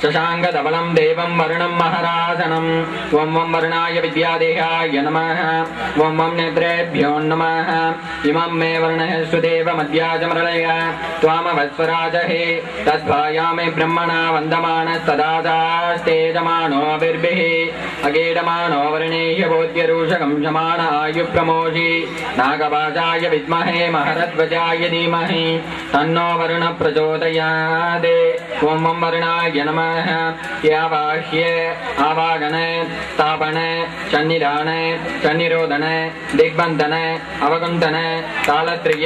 शशाङ्कधवलं देवं वरुणं महाराजनम् ॐ वं वरुणाय विद्यादेहाय नमः ॐ वं नेत्रेभ्यो नमः इमं मे वर्णः सुदेवमद्याजमृळय त्वामवस्वराजहे तद्भायामि ब्रह्मणा वन्दमानस्तदास्तेजमानोऽभिर्भिः अगेडमानो वर्णेय बोध्यरूषकं शमान आयुप्रमोषि नागवाजाय विद्महे महरध्वजाय धीमहि तन्नो वरुण प्रचोदयात् ॐ वं वरुणाय नमः यावाह्ये आवागन स्थापन चन्निदान चन्निरोधन दिग्बन्धन अवगुण्ठन तालत्रिय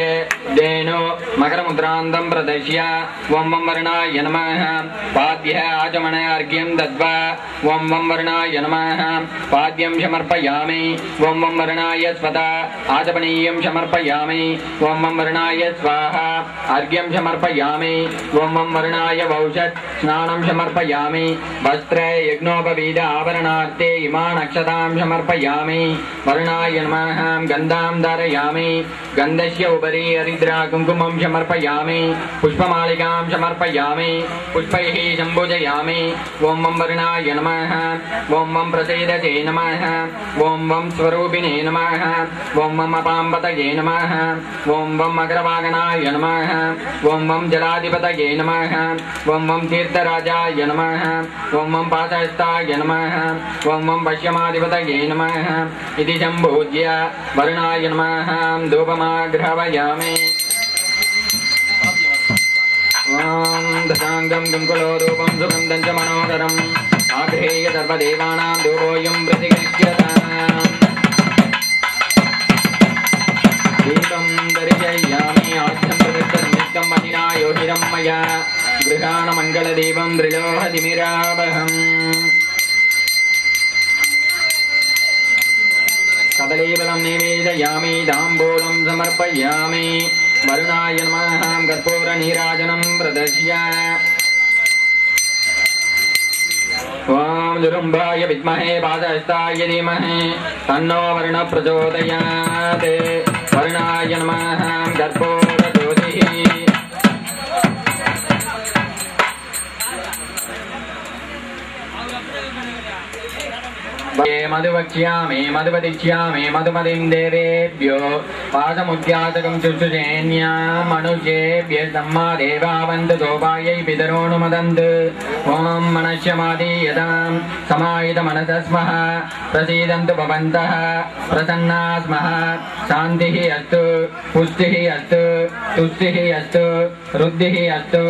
धेनु मकरमुद्रान्तं प्रदर्श्य ॐ वं वरुणाय नमः पाद्य आचमन अर्घ्यं दत्वा ॐ वं वरुणाय नमः पाद्यं समर्पयामि ॐ वं वरुणाय स्वधा आचमनीयं समर्पयामि ॐ वं वरुणाय स्वाहा अर्घ्यं समर्पयामि ॐ वं वरुणाय वौषट् स्नानं समर्पयामि वस्त्रे यज्ञोपवीत आवरणार्थे इमान् अक्षतां समर्पयामि वरुणाय नमः गन्धां धारयामि गन्धस्य उपरि हरिद्रा कुङ्कुमं समर्पयामि पुष्पमालिकां समर्पयामि पुष्पैः सम्पूजयामि ॐ वं वरुणाय नमः ॐ वं प्रसीदते नमः ॐ वं स्वरूपिणे नमः ॐ वं अपाम्बतये नमः ॐ वं अग्रवागनाय नमः ॐ वं जलाधिपतये नमः ॐ वं तीर्थराजाय नमः ॐ वं पाशहस्ताय नमः ॐ वं पश्यमाधिपतये नमः इति सम्पूज्य वरुणाय नमः धूपमाग्रहयामि ॐ दशाङ्गं कुङ्कुलोरूपं सुगन्धं च मनोहरम् आग्रेय सर्वदेवानां धूपोऽयं प्रतिगृह्यताम् दीपं दर्शयामि आद्यं प्रदत्तनिमित्तं मणिना योहितं मया गृहाणमङ्गलदीपं त्रिलोहतिमिरावहम् कदलीफलं निवेदयामि ताम्बूलं समर्पयामि वरुणाय नमः कर्पूरनीराजनं प्रदर्श्य ॐ दुरुम्बाय विद्महे पादहस्ताय धीमहि तन्नो वरुण प्रचोदयात् वरुणाय नमः कर्पूरज्योतिः मधुवक्ष्यामि मधुपतिष्यामि मधुमतिं देवेभ्यो पादमुद्यातकं शुश्रूषेण्या मनुष्येभ्य सम्मा देवावन्तु सोपायै पितरोऽनुमदन्तु ॐ मनश्यमादीयतां समाहितमनसः स्मः प्रसीदन्तु भवन्तः प्रसन्ना स्मः शान्तिः अस्तु पुष्टिः अस्तु तुष्टिः अस्तु रुद्धिः अस्तु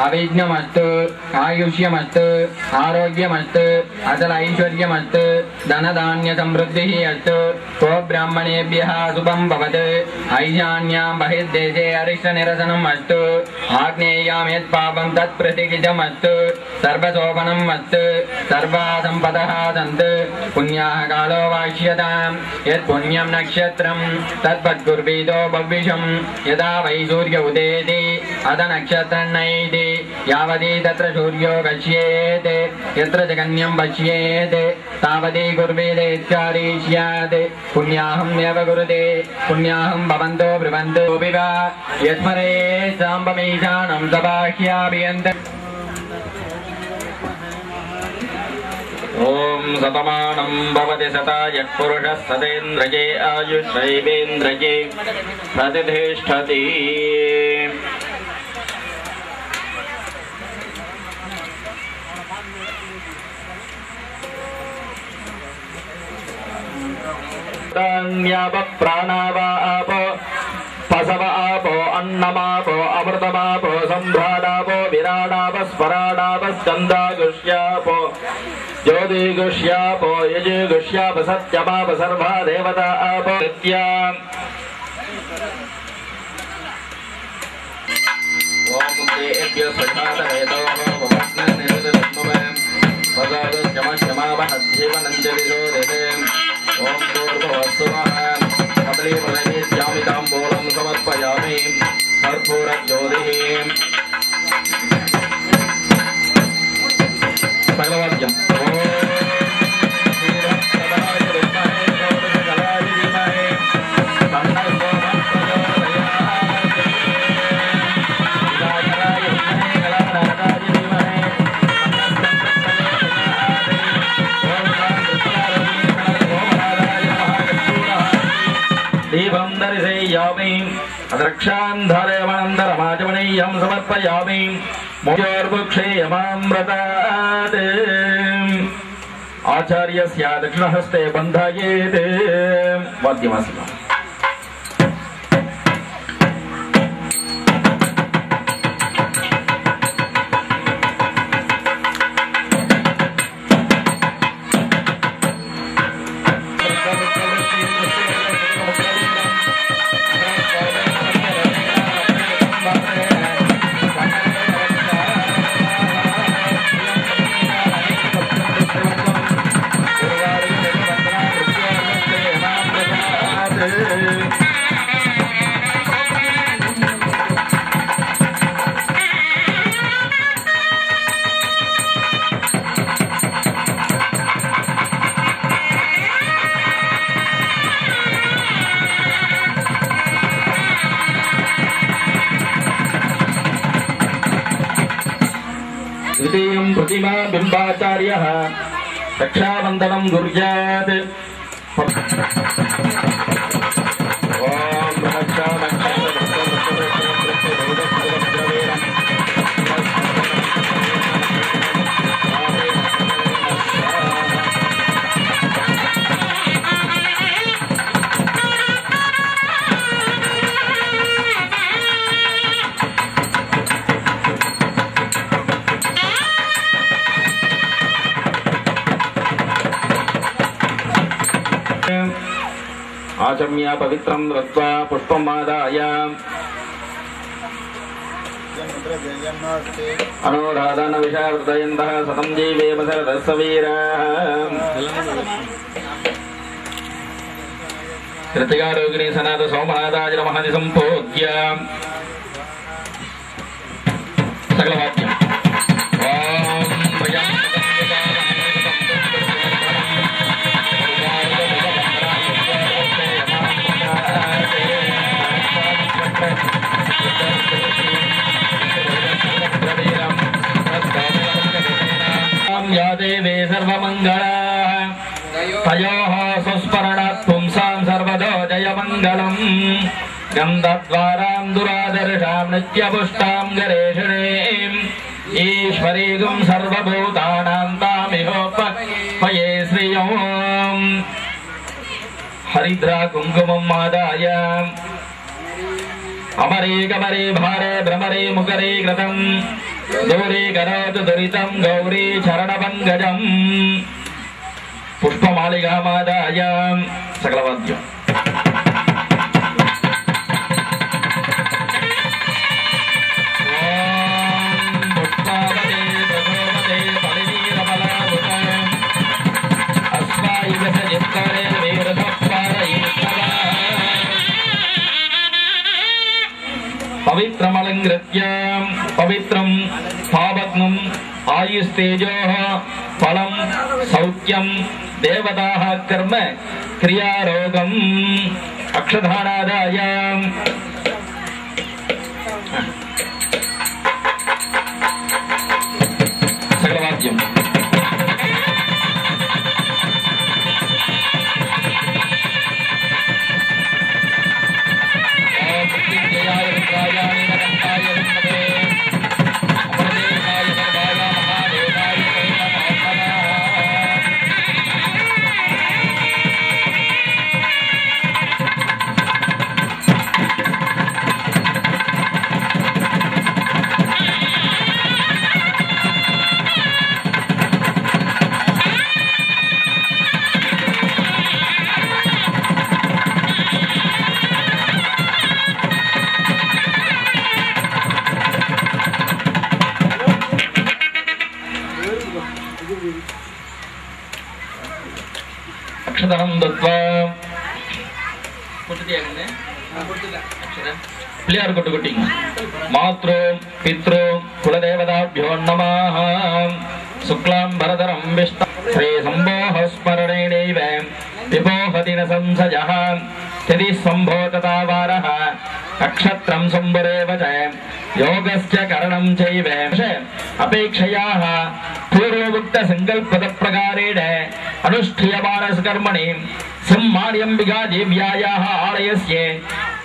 अविघ्नमस्तु आयुष्यमस्तु आरोग्यमस्तु अचल ऐश्वर्यमस्तु धनधान्य समृद्धिः अस्तु को ब्राह्मणेभ्यः शुभं भवतु ऐशान्यां बहिर्देशे अरिष्टनिरसनम् अस्तु आग्नेयां यत् पापं तत् प्रतिगिजमस्तु सर्वशोभनम् अस्तु सर्वासम्पदः सन्तु पुण्याः कालो वाक्ष्यतां यत् पुण्यं नक्षत्रं तत्पत्कुर्वीतो भविष्यं यदा वै सूर्य उदेति अथ नक्षत्रं नैति यावती तत्र सूर्यो गच्छेत् यत्र जगन्यं पश्येत् तावती कुर्वेदे इत्यादि स्यात् पुण्याहम् एव कुरुते पुण्याहं भवन्तो ब्रुवन्तो विवा यस्मरे साम्बमीशानं सबाह्याभियन्त ॐ शतमानं भवति शतायः पुरुषः सतेन्द्रिये आयुष्यैवेन्द्रिये प्रतिष्ठति प्राणावापो पसव आपो अन्नमापो अमृतमापो सम्भ्राडापो विराडाप स्मराडाप स्कन्दागुष्यापो ज्योतिगुष्यापो यजुगुष्याप सत्यमाप सर्वा देवता आप नित्या ओम देव्य सखातवेदो भवत्न निरुदत्मवे वदादस्यमश्यमावहद्देवनञ्जलिरोदे ओम पूर्ववत्सुमः कदलीफलनित्यामिताम्बूलं समर्पयामि कर्पूरज्योतिः भगवद्यं परिसेय्यामि अद्रक्षान्धरेवनन्दरमाचमनीयं समर्पयामि मोर्भुक्षेयमामृतात् आचार्यस्य दक्षिणहस्ते बन्धयेत् वाद्यमस्ति प्रतिमा बिंबाचार्यः रक्षाबंधनं गुर्यात् ओम आचम्य पवित्रं दत्वा पुष्पमादाय अनोराधन विषावृतयन्तः सतं जीवेम शरदस्सवीराः कृतिकारोगिणी सनाथ सोमनाथाय नमः संपूज्य सकलवाक्यम् या देवे सर्वमङ्गलाः तयोः संस्मरणात् पुंसां सर्वतो जयमङ्गलम् गन्धद्वारां दुरादर्शां नित्यपुष्टां गणेशनीम् ईश्वरीगुं सर्वभूतानां तामिहोपये श्रियं हरिद्रा कुङ्कुमम् आदाय अमरे कमरे भारे भ्रमरे मुकरे कृतं दूरे करोतु दुरितं गौरी चरणपङ्कजं पुष्पमालिकामादाय सकलवाद्यम् पवित्रमलङ्कृत्य पवित्रं पावकम् आयुस्तेजोः फलं सौख्यं देवताः कर्म क्रियारोगम् अक्षधानादाय सकलवाद्यम् अक्षरं दत्वा प्लेयर कोटिंग मातृ पितृ कुलदेवताभ्यो नमः शुक्लां भरधरं विष्णु श्री शम्भोः स्मरणेनैव विभोहति न संशयः यदि सम्भोततावारः नक्षत्रं शम्भुरेव च योगस्य करणं चैव अपेक्षयाः पूर्वोक्त संकल्पद प्रकारेण अनुष्ठीयमानस कर्मणि सिंहार्यंबिका देव्यायाः आलयस्य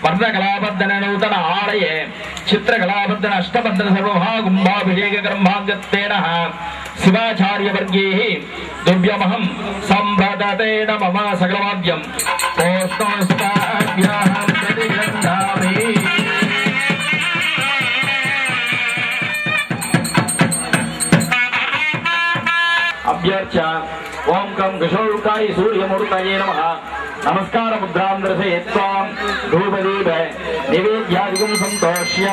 वर्णकलाबद्धन नूतन आलये चित्रकलाबद्धन अष्टबद्धन सर्वमहाकुम्भाभिषेक कर्माङ्गत्तेन शिवाचार्यवर्गैः दुर्व्यमहं सम्प्रदते मम सकलवाद्यं पोष्णोस्ताभ्यां प्रतिगृह्णामि अभ्यर्च्य ओम कं कुशोल्काय सूर्यमूर्तये नमः नमस्कार मुद्रां दर्शयित्वा धूपदीप नैवेद्यादिकं सन्तोष्य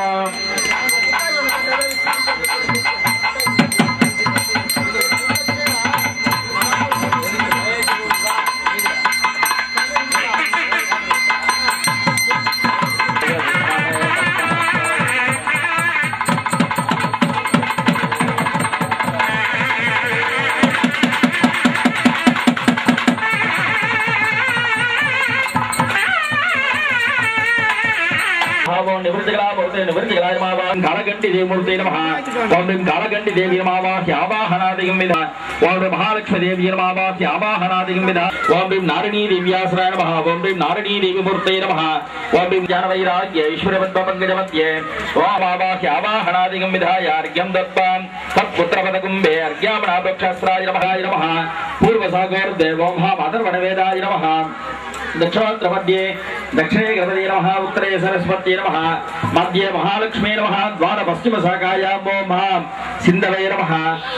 कालगंडी देवमूर्ते नमः ओम कालगंडी देवी नमः आवाहनादिकं विधा ओम महालक्ष्मी देवी नमः आवाहनादिकं विधा ओम नारिणी दिव्यासनाय नमः ओम नारिणी देवी मूर्ते नमः ओम ज्ञानवैराग्य ईश्वरपद्मपङ्कजमध्ये ओम आवाहनादिकं विधाय अर्घ्यं दत्त्वा तत्पुत्रपदकुम्भे अर्घ्यामणाभक्षस्राय नमः पूर्वसागोर्दे ओम मातर्वणवेदाय नमः दक्षिणोत्तर मध्ये दक्षिणे गणपति नमः उत्तरे सरस्वती नमः मध्ये महालक्ष्मी नमः द्वार पश्चिम शाखायां ओम सिन्धवे नमः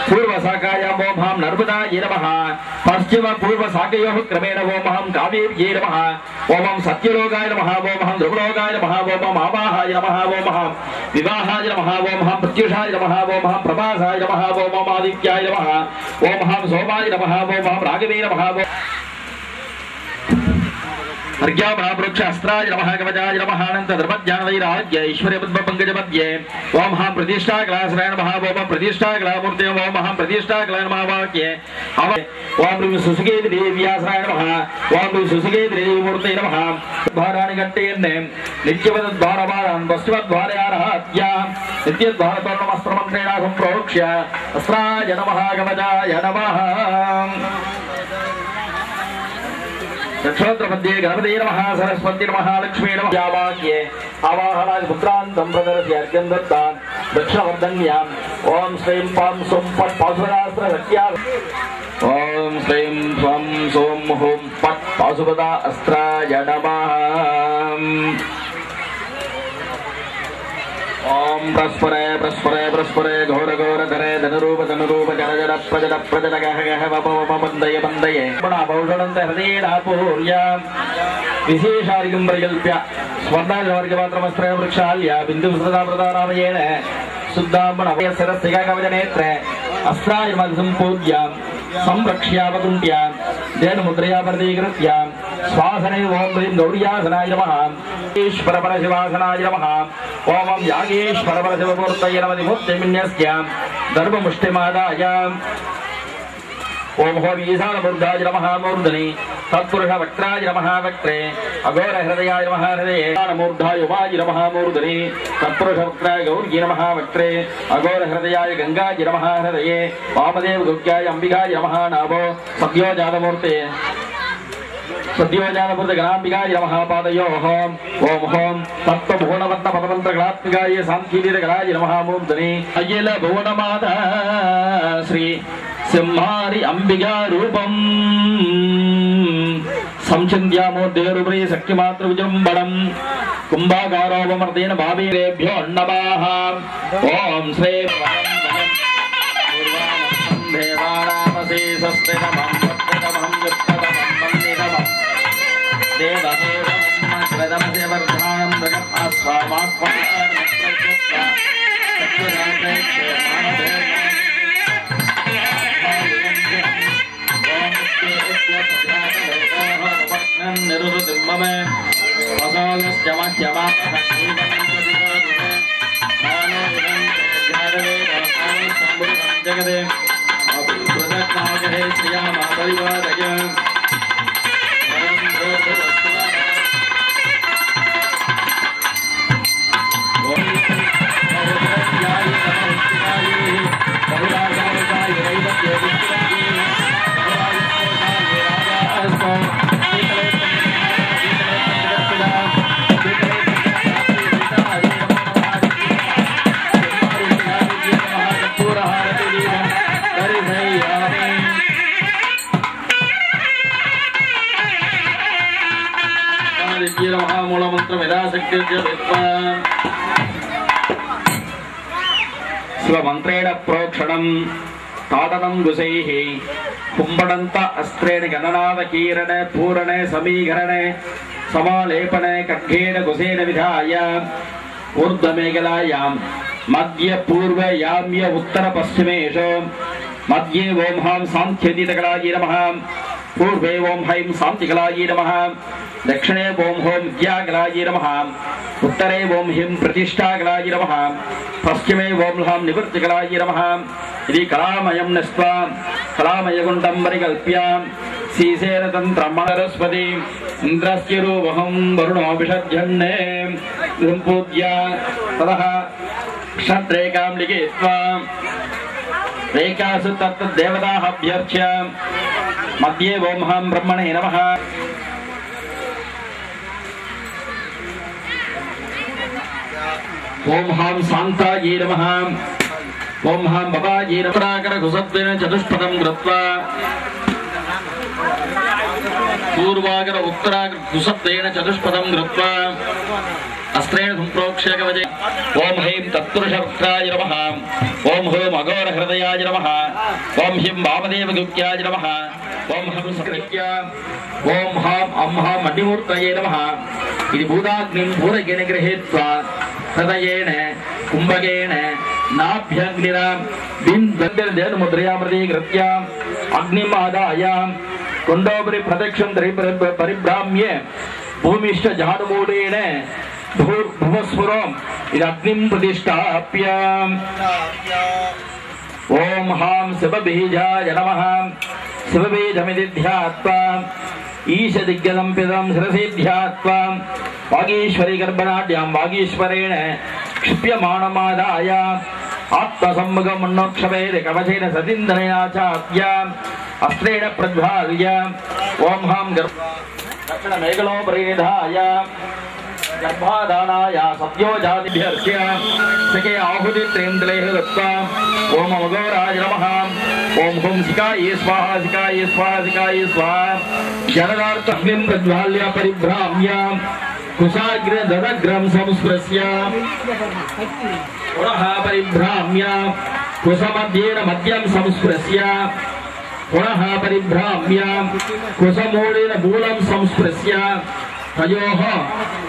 पूर्व शाखायां ओम नर्मदायै नमः पश्चिम पूर्व शाखयोः क्रमेण ओम कावेर्यै नमः ओम सत्यलोकाय नमः ओम ध्रुवलोकाय नमः ओम आवाहाय नमः ओम विवाहाय नमः ओम प्रत्युषाय नमः ओम प्रभासाय नमः ओम आदित्याय नमः ओम सोमाय नमः ओम राघवे नमः अर्घ्यामणावृक्ष अस्त्राय नमः कवचाय नमः अनंत धर्मज्ञानवैराग्य ईश्वरपद्मपङ्कजमध्ये ओम प्रतिष्ठाकलाश्रय नमः ओम प्रतिष्ठाकलामूर्ते ओम प्रतिष्ठाकला नमः वाक्ये ओम सुसुकेति देव्याश्रय नमः ओम सुसुकेति देवीमूर्ते नमः द्वाराणि कट्टयन्ने नित्यपदद्वारवारान् पश्चिमद्वारयारहत्या नित्यद्वारतोरणमस्त्रमन्त्रेण सम्प्रोक्ष्य अस्त्राय नमः कवचाय नमः दक्षिणोत्तर मध्ये गणपति नमः सरस्वती नमः लक्ष्मी नमः यावाक्ये आवाहनादि पुत्रान्तं प्रदर्श्य अर्घ्यं दत्तान् दक्षिणवर्धन्यां ओम श्रीं पं सुं पट् पाशुपदास्त्र सत्या ओम श्रीं स्वं सों हुं पट् पाशुपदा अस्त्राय नमः ओम प्रस्फुरे प्रस्फुरे प्रस्फुरे घोर घोर धरे धनुरूप धनुरूप जन जन प्रजन प्रजन गह गह वम बंदय बंदये भौषणंत हृदयेनापूर्या विशेषादिकं प्रकल्प्य स्वर्णावर्गपात्रमस्त्रय वृक्षाल्य बिन्दुसृताप्रदारामयेण शुद्धाम्बणवय सरस्सिका कवचनेत्रे अस्त्राय मधुसम्पूज्य संरक्ष्यावकुण्ट्य धेनुमुद्रया प्रतीकृत्य श्वासने ओम ह्रीं गौर्यासनाय नमः ईश्वर परशिवासनाय नमः ओम यागेश्वर परशिवमूर्तये नमः मूर्तिमिन्यस्य दर्भमुष्टिमादाय ओम होम ईशानमूर्धाय नमः मूर्धनि तत्पुरुष वक्त्राय नमः वक्त्रे अघोर हृदयाय नमः हृदये ईशानमूर्धाय उमाय नमः मूर्धनि तत्पुरुष वक्त्राय गौर्यै नमः वक्त्रे अघोर हृदयाय गंगाय नमः हृदये वामदेव गुह्याय अंबिकाय नमः नाभो सद्योजातमूर्ते सद्योजातमूर्ते गणाम्बिकाय नमः पादयोः ओम होम तत्त्वभुवनवत्त पदमन्त्रकलात्मिकाय सांकीर्तिकलाय नमः मूर्धनि अय्यल भुवनमाता श्री सिंहारी अंबिका रूपम संचिन्त्यामो देवरूपे शक्तिमात्र विजृम्भणं कुंभाकारोपमर्देन भावीरेभ्यो नमः ओम श्री देवानामसे सस्ते नमः देवदेवं कृतमसे वर्धानं जगत् अस्वामात्मनं निरुद्रममे पसोलस्य मह्यमापः जगदे प्रदत्ताजहे श्रियामापरिवादय शिवमन्त्रेण प्रोक्षणं ताडनं गुसैः कुम्भडन्त अस्त्रेण गणनादकीरण पूरण समीकरण समालेपन खड्गेन गुसेन विधाय ऊर्ध्वमेखलायां मध्य पूर्व याम्य उत्तर पश्चिमेषु मध्ये ओं हां सांख्यतीतकलायै नमः पूर्वे ओं हैं शान्तिकलायै नमः दक्षिणे ओं हों विद्याकलायै नमः उत्तरे ओं ह्रीं प्रतिष्ठाकलायै नमः पश्चिमे ओं ह्रां निवृत्तिकलायै नमः इति कलामयं नस्त्वा कलामयकुण्डं परिकल्प्य शीसेन तन्त्रमणरस्पति इन्द्रस्य रूपहं वरुणो विषज्जन्ने पूज्य ततः षट्रेखां लिखित्वा रेखासु तत्तद्देवताः अभ्यर्च्य मध्ये ओं हां ब्रह्मणे नमः ओं हां शान्तायै नमः ओं हां भवायै नमः कुसत्वेन चतुष्पदं कृत्वा पूर्वागर उत्तरागर कुसत्वेन चतुष्पदं कृत्वा अस्त्रेण संप्रोक्ष्य कवचे ओं ह्रीं तत्पुरुषवक्त्राय नमः ओं हों अघोरहृदयाय नमः ओं ह्रीं वामदेवगुह्याय नमः ओं हं सकृत्य ओं हां अं हां मणिमूर्तये नमः इति भूताग्निं भूतकेन गृहीत्वा हृदयेन कुम्भकेन नाभ्यग्निना बिन्दमुद्रया प्रतीकृत्य अग्निम् आदाय कुण्डोपरि प्रदक्षिणं परिभ्राम्य भूमिश्च जानुमूलेन भुवस्फुरम् इदग्निं प्रतिष्ठाप्य ओं हां शिवबीजाय नमः शिवबीजमिति ध्यात्वा ईशदिग्गदम्पितं शिरसि ध्यात्वा वागीश्वरी गर्भनाट्यां वागीश्वरेण क्षिप्यमाणमादाय आत्मसम्मुखमुन्नोक्षवेद कवचेन सतीन्द्रया चाद्य अस्त्रेण प्रज्वाल्य ओं हां दक्षिणमेखलोपरिनिधाय गर्भाधानाय सत्योजातिभ्यर्च्य सखे आहुतित्रेन्द्रैः दत्त्वा ओं अघोराय नमः ओं हुं शिखायै स्वाहा शिखायै स्वाहा शिखायै स्वाहा शरदार्थग्निं प्रज्वाल्य परिभ्राम्य कुशाग्रदग्रं संस्पृश्य पुनः परिभ्राम्य कुशमध्येन मध्यं संस्पृश्य पुनः परिभ्राम्य कुशमूलेन मूलं संस्पृश्य तयोः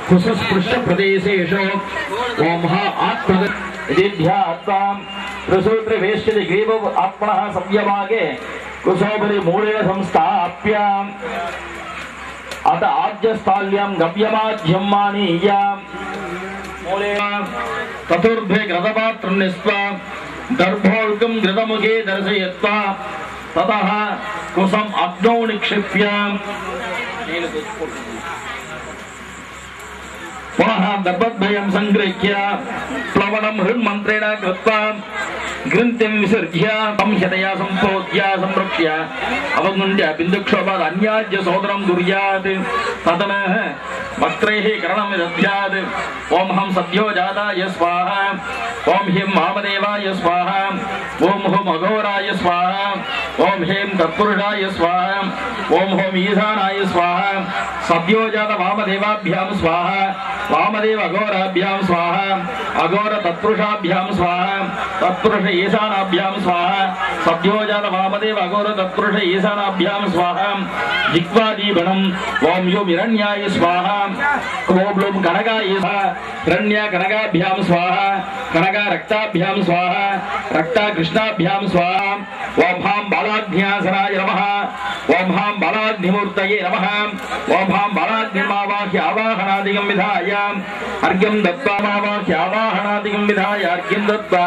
कुशस्पृष्टप्रदेशेषु ओं आत्मध्यात्वा प्रसूत्रवेश्यति ग्रीव आत्मनः संयमागे कुशोपरि मूलेन संस्थाप्य अत आद्यस्थाल्यां गव्यमाध्यं मानीय मूलेन चतुर्भे घृतपात्रं निस्त्वा दर्भोल्कं घृतमुखे दर्शयित्वा ततः कुशम् अग्नौ निक्षिप्य पुनः दर्भद्वयं संगृह्य प्लवनं हृन्मन्त्रेण कृत्वा ग्रन्थिं विसर्ज्य संहतया सम्पोज्य संरक्ष्य अवगुण्य बिन्दुक्षोभात् अन्याज्य सोदरं दुर्यात् तदनः वक्त्रैः करणं दद्यात् ओं हं सद्योजाताय स्वाहा ओं ह्रीं वामदेवाय स्वाहा ओं हुं अघोराय स्वाहा ओं ह्रीं तत्पुरुषाय स्वाहा ओं हुं ईशानाय स्वाहा सद्योजात वामदेवाभ्यां स्वाहा वामदेव अघोराभ्यां स्वाहा अघोर तत्पुरुषाभ्यां स्वाहा तत्पुरुष ईशानाभ्यां स्वाहा सद्योजात वामदेव अघोर तत्पुरुष ईशानाभ्यां स्वाहा जिह्वादीपनम् ओं यो हिरण्याय स्वाहा ओं ब्लूं कनकाय स्वाहा हिरण्य कनकाभ्यां स्वाहा कनका रक्ताभ्यां स्वाहा रक्ता कृष्णाभ्यां स्वाहा ओं हां बालाग्न्यासनाय नमः ओं हां बालाग्निमूर्तये नमः ओं हां बालाग्निमावाह्य आवाहनादिकं विधाय अर्घ्यं दत्त्वा मावाह्य आवाहनादिकं विधाय अर्घ्यं दत्त्वा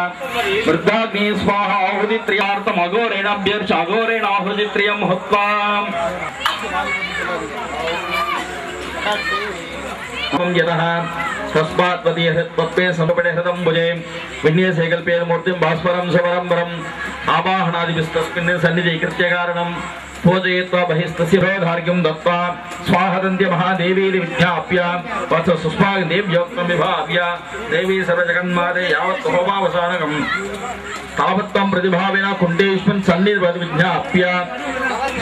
वृद्धाग्नि स्वाहा आहुतित्रयार्थम् अघोरेण अभ्यर्च्य अघोरेण आहुतित्रयं हुत्वा यतः तस्मात् पदे समर्पणे हृदं भुजे विन्यासे कल्पेन मूर्तिं भास्वरं स्वरं आवाहनादिभिस्तस्मिन् सन्निधि कृत्यकारणं पूजयित्वा बहिस्तस्य रोधार्घ्यं दत्त्वा स्वाहदन्त्य महादेवी विज्ञाप्य वत्स सुस्माकं देव्योक्तं विभाव्य देवी सर्वजगन्माते यावत् होमावसानकं तावत्त्वं प्रतिभावेन कुण्डेष्वन् सन्निधिवद् विज्ञाप्य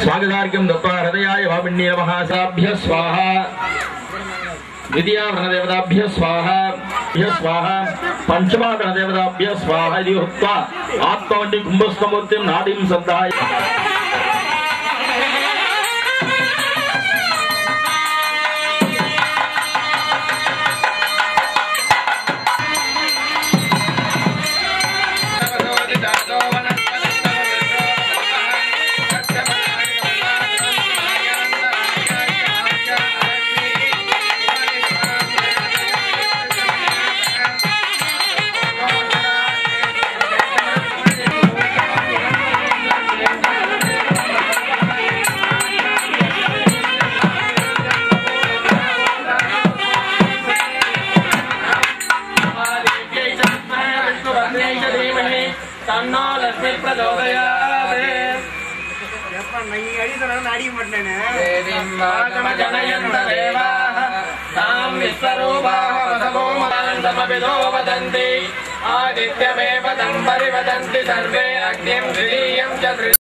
स्वागतार्घ्यं दत्त्वा हृदयाय वामिन्ये नमः साभ्य स्वाहा द्वितीया गणदेवताभ्यः स्वाहा स्वाहा पंचमा गणदेवताभ्यः स्वाहा इति उक्त्वा आत्मवण्डि कुम्भस्थमूर्तिं नादीं सद्धाय आदित्यमेव तं परिवदन्ति सर्वे अग्निं द्वितीयं च